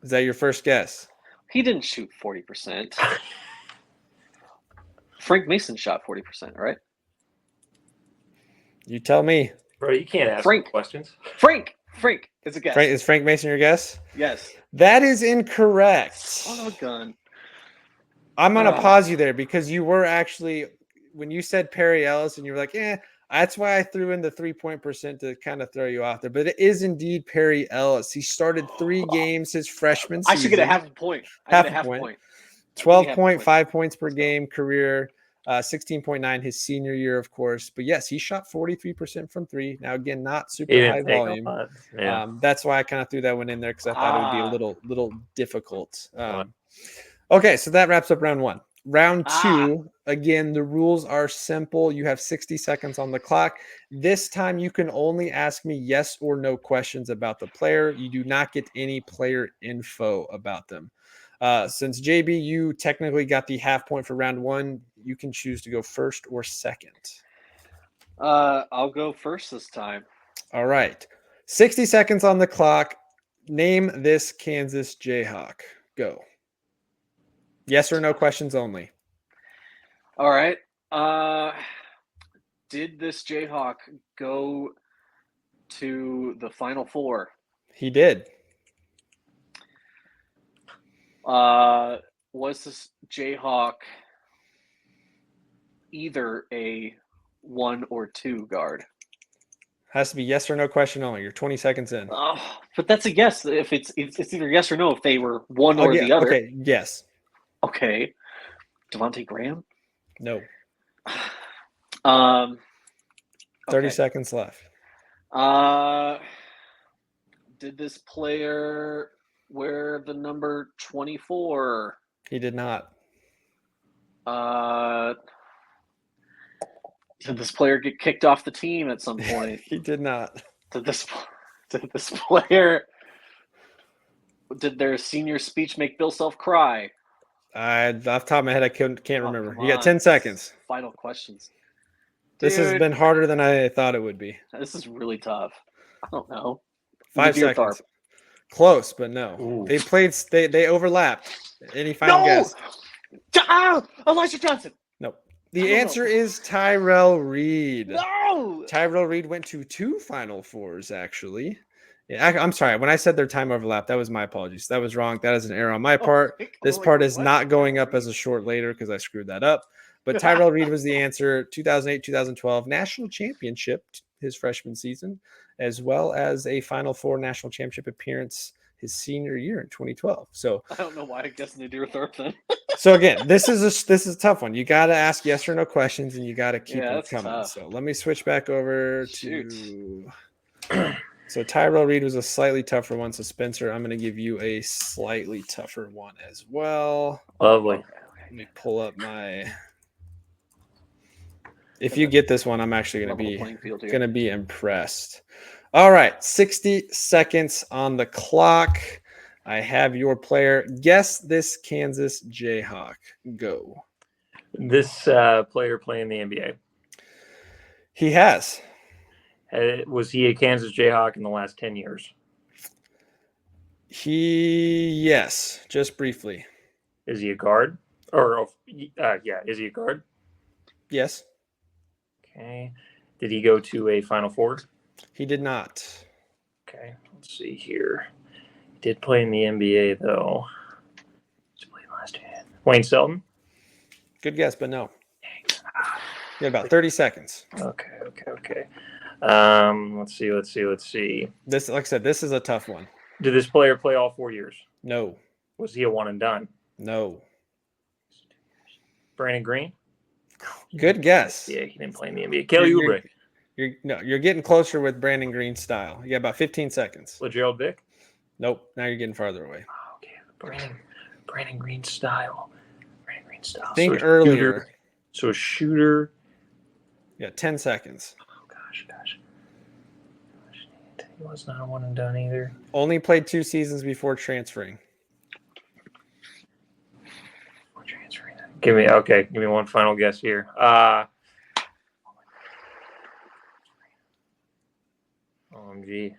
Is that your first guess? He didn't shoot 40%. Frank Mason shot 40%, right? You tell me. Bro, you can't ask Frank. questions. Frank, it's a guess. Is Frank Mason your guess? Yes. That is incorrect. Son of a gun. I'm going to pause you there because you were actually, when you said Perry Ellis and you were like, that's why I threw in the 3-point percent to kind of throw you off there. But it is indeed Perry Ellis. He started 3 games his freshman season. I should get a half a point. Half a point. 12.5 points per game career, 16.9 his senior year, of course. But yes, he shot 43% from 3. Now, again, not super high volume. That's why I kind of threw that one in there because I thought it would be a little difficult. Okay, so that wraps up round 1. Round 2, again, the rules are simple. You have 60 seconds on the clock. This time, you can only ask me yes or no questions about the player. You do not get any player info about them. Since JB, you technically got the half point for round 1, you can choose to go first or second. I'll go first this time. All right. 60 seconds on the clock. Name this Kansas Jayhawk. Go. Yes or no questions only. All right. Did this Jayhawk go to the Final Four? He did. Was this Jayhawk either a 1 or 2 guard? Has to be yes or no question only. You're 20 seconds in. But that's a guess. If it's either yes or no, if they were one or the other. Okay, yes. Okay. Devontae Graham? No. 30 30 seconds left. Did this player wear the number 24? He did not. Did this player get kicked off the team at some point? He did not. Did this player, did their senior speech make Bill Self cry? Off the top of my head, I can't remember. Come You got on. 10 seconds. Final questions. This has Dude, been harder than I thought it would be. This is really tough. I don't know. 5 Deer seconds. Tharp. Close, but no. Ooh. They played. They overlapped. Any final guess? Elijah Johnson. Nope. I The don't know. answer is Tyrell Reed. No. Tyrell Reed went to 2 Final Fours, actually. Yeah, I'm sorry. When I said their time overlap, that was my apologies. That was wrong. That is an error on my part. This part is not going up as a short later because I screwed that up. But Tyrell Reed was the answer. 2008, 2012 national championship his freshman season, as well as a Final Four national championship appearance his senior year in 2012. So I don't know why I guessed the Deer Tharp then. So again, this is a tough one. You got to ask yes or no questions, and you got to keep them that's coming. tough. So let me switch back over Shoot. to. So Tyrell Reed was a slightly tougher one. So Spencer, I'm going to give you a slightly tougher one as well. Lovely. Let me pull up my. If you get this one, I'm actually going to be impressed. All right, 60 seconds on the clock. I have your player. Guess this Kansas Jayhawk. Go. This player playing the NBA. He has. Was he a Kansas Jayhawk in the last 10 years? Yes, just briefly. Is he a guard? Is he a guard? Yes. Okay. Did he go to a Final Four? He did not. Okay, let's see here. He did play in the NBA, though. Wayne Selton? Good guess, but no. You got about 30 seconds. Okay. Let's see. This, like I said, this is a tough one. Did this player play all 4 years? No. Was he a one and done? No. Brandon Green? Good guess. Yeah, he didn't play in the NBA. Kelly Oubre? You're getting closer with Brandon Green's style. You got about 15 seconds. LaGerald Vick? Nope. Now you're getting farther away. Oh, okay. Brandon Green's style. Think earlier. So a shooter. Yeah, 10 seconds. Oh, gosh. He was not a one and done either. Only played 2 seasons before transferring. Give me one final guess here. OMG.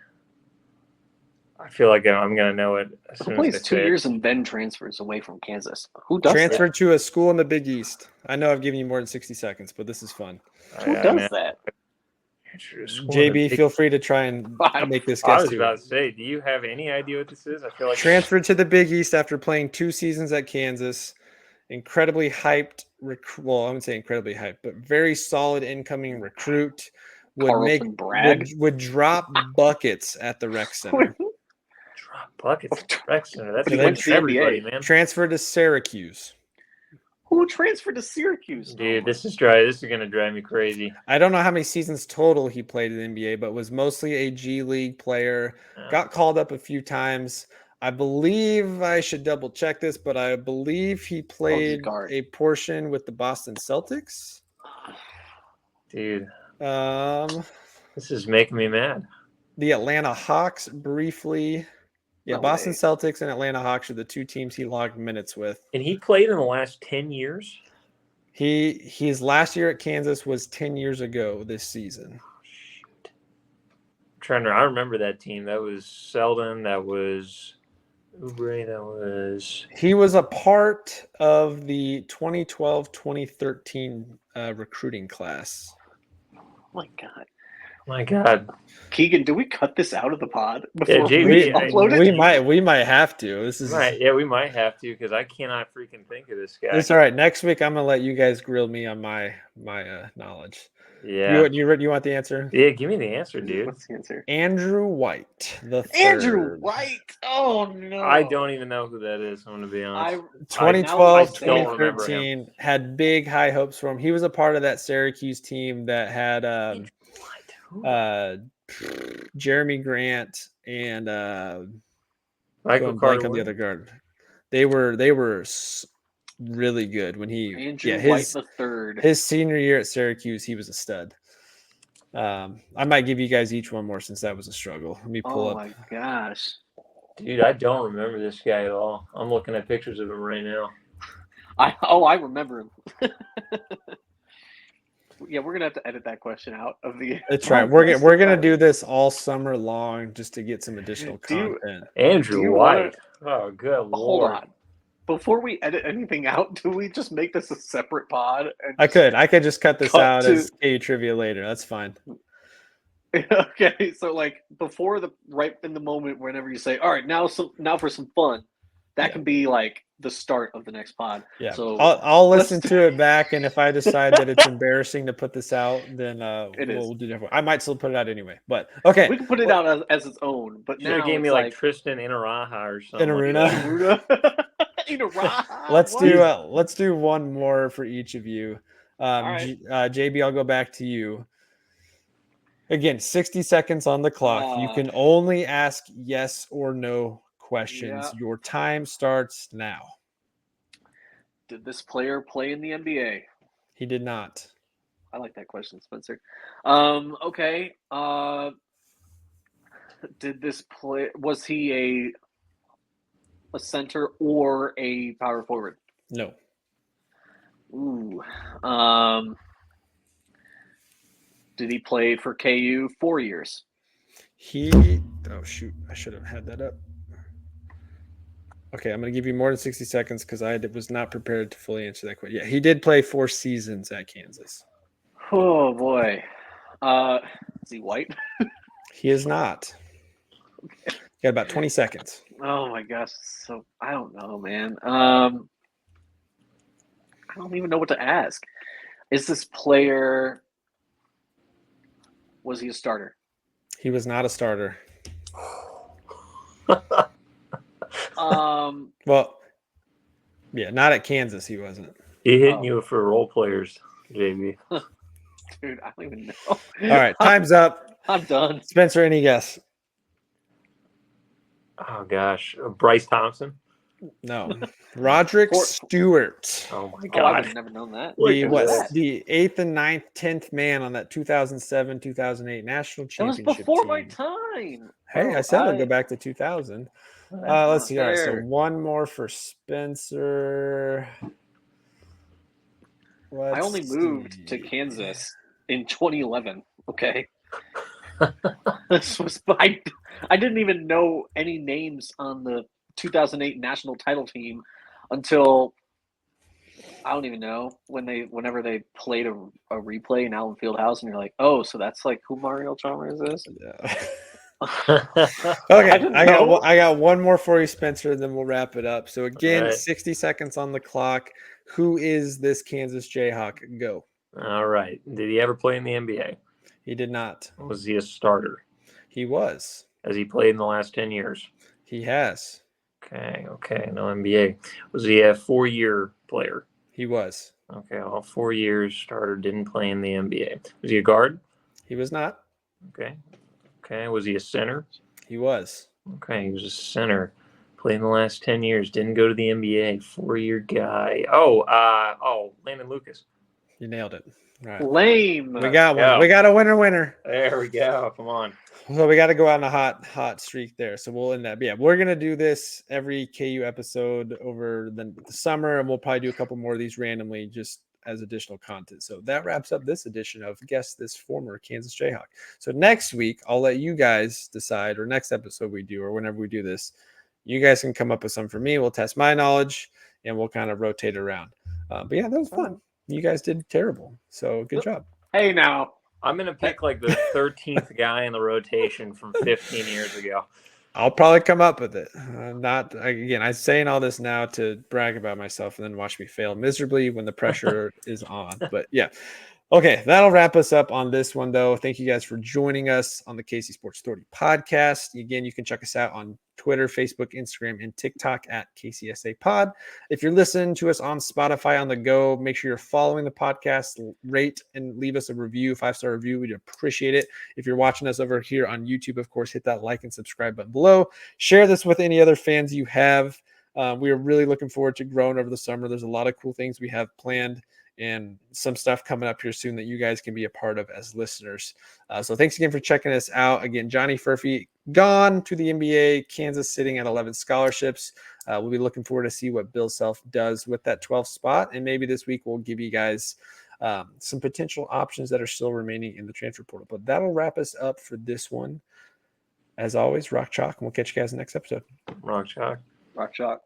I feel like I'm going to know it as soon Who as plays 2 years and then transfers away from Kansas? Who does Transferred to a school in the Big East. I know I've given you more than 60 seconds, but this is fun. Who does that? JB, feel free to try and make this guess. I was about to say, do you have any idea what this is? I feel like transferred to the Big East after playing 2 seasons at Kansas. Incredibly hyped. I wouldn't say incredibly hyped, but very solid incoming recruit. Would drop buckets at the rec center. Drop buckets at the rec center. That's everybody, man. Transferred to Syracuse. Who transferred to Syracuse? Dude, this is going to drive me crazy. I don't know how many seasons total he played in the NBA, but was mostly a G League player. Got called up a few times. I believe I should double check this, but I believe he played a portion with the Boston Celtics. Dude, this is making me mad. The Atlanta Hawks briefly. Yeah, Boston Celtics and Atlanta Hawks are the 2 teams he logged minutes with. And he played in the last 10 years? His last year at Kansas was 10 years ago this season. I remember that team. That was Selden. That was Oubre. He was a part of the 2012-2013 recruiting class. Oh my God. My God. Keegan, do we cut this out of the pod before we upload it? We might have to. This is right. Yeah, we might have to because I cannot freaking think of this guy. It's all right. Next week I'm gonna let you guys grill me on my knowledge. Yeah. You want the answer? Yeah, give me the answer, dude. What's the answer? Andrew White. Andrew White. Oh no. I don't even know who that is. I'm gonna be honest. 2012, 2013 had big high hopes for him. He was a part of that Syracuse team that had Jeremy Grant and Michael Carter on the other guard. They were really good when White the third. His senior year at Syracuse, he was a stud. I might give you guys each one more since that was a struggle. Let me pull up. Oh my gosh, dude, I don't remember this guy at all. I'm looking at pictures of him right now. I remember him. we're gonna have to edit that question out of the. That's right. We're gonna do this all summer long just to get some additional content. Andrew White. Oh, good Hold Lord. on. Before we edit anything out, do we just make this a separate pod? And I could just cut this out as KU trivia later. That's fine. Okay, so like right in the moment, whenever you say, "All right, now for some fun," that can be like the start of the next pod. Yeah. So I'll listen to it back, and if I decide that it's embarrassing to put this out, then we'll do different. I might still put it out anyway, but okay. We can put it out as its own. But now gave me like Tristan Inaraha or something. Inaruna. Let's do one more for each of you. Right. JB, I'll go back to you. Again, 60 seconds on the clock. You can only ask yes or no questions. Yeah. Your time starts now. Did this player play in the NBA? He did not. I like that question, Spencer. Okay. Did this play? Was he a center or a power forward? No. Ooh. Did he play for KU 4 years? Oh shoot! I should have had that up. Okay, I'm going to give you more than 60 seconds because I was not prepared to fully answer that question. Yeah, he did play 4 seasons at Kansas. Oh boy. Is he white? He is not. You got about 20 seconds. Oh my gosh. So I don't know, man. I don't even know what to ask. Is this player, was he a starter? He was not a starter. Well, yeah, not at Kansas. He wasn't. He hitting you for role players, JB. Dude, I don't even know. All right, time's up. I'm done. Spencer, any guess? Oh gosh, Bryce Thompson. No, Roderick Stewart. Oh my I God, would have never known that. He was the 8th and 9th, 10th man on that 2007-2008 national championship. That was before team. my time. Hey, I said I'll go back to 2000. Let's see. All right, so one more for Spencer. I only moved to Kansas in 2011. Okay. This was I didn't even know any names on the 2008 national title team until I don't even know whenever they played a replay in Allen Fieldhouse, and you're like, oh, so that's like who Mario Chalmers is. Yeah. Okay, I got one more for you, Spencer, and then we'll wrap it up. So again, right. 60 seconds on the clock. Who is this Kansas Jayhawk? Go. All right. Did he ever play in the NBA? He did not. Was he a starter? He was. Has he played in the last 10 years? He has. Okay. No NBA. Was he a 4-year player? He was. Okay, all 4 years, starter, didn't play in the NBA. Was he a guard? He was not. Okay. Was he a center? He was. Okay, he was a center. Played in the last 10 years, didn't go to the NBA. 4-year guy. Landon Lucas. You nailed it. All right. Lame. We got one. We got a winner. There we go. Come on. So we got to go out on a hot streak there. So we'll end that. But yeah, we're going to do this every KU episode over the summer, and we'll probably do a couple more of these randomly just as additional content. So that wraps up this edition of Guess This Former Kansas Jayhawk. So next week, I'll let you guys decide, or next episode we do, or whenever we do this, you guys can come up with some for me. We'll test my knowledge, and we'll kind of rotate around. But yeah, that was fun. You guys did terrible. So good job. Hey, now. I'm going to pick like the 13th guy in the rotation from 15 years ago. I'll probably come up with it. I'm saying all this now to brag about myself and then watch me fail miserably when the pressure is on. But yeah. Okay, that'll wrap us up on this one, though. Thank you guys for joining us on the KC Sports Authority podcast. Again, you can check us out on Twitter, Facebook, Instagram, and TikTok at KCSA Pod. If you're listening to us on Spotify on the go, make sure you're following the podcast, rate and leave us a review, 5-star review. We'd appreciate it. If you're watching us over here on YouTube, of course, hit that like and subscribe button below. Share this with any other fans you have. We are really looking forward to growing over the summer. There's a lot of cool things we have planned and some stuff coming up here soon that you guys can be a part of as listeners. So thanks again for checking us out. Again, Johnny Furphy gone to the NBA, Kansas sitting at 11 scholarships. We'll be looking forward to see what Bill Self does with that 12th spot. And maybe this week we'll give you guys some potential options that are still remaining in the transfer portal. But that'll wrap us up for this one. As always, rock chalk, and we'll catch you guys in the next episode. Rock chalk. Rock chalk.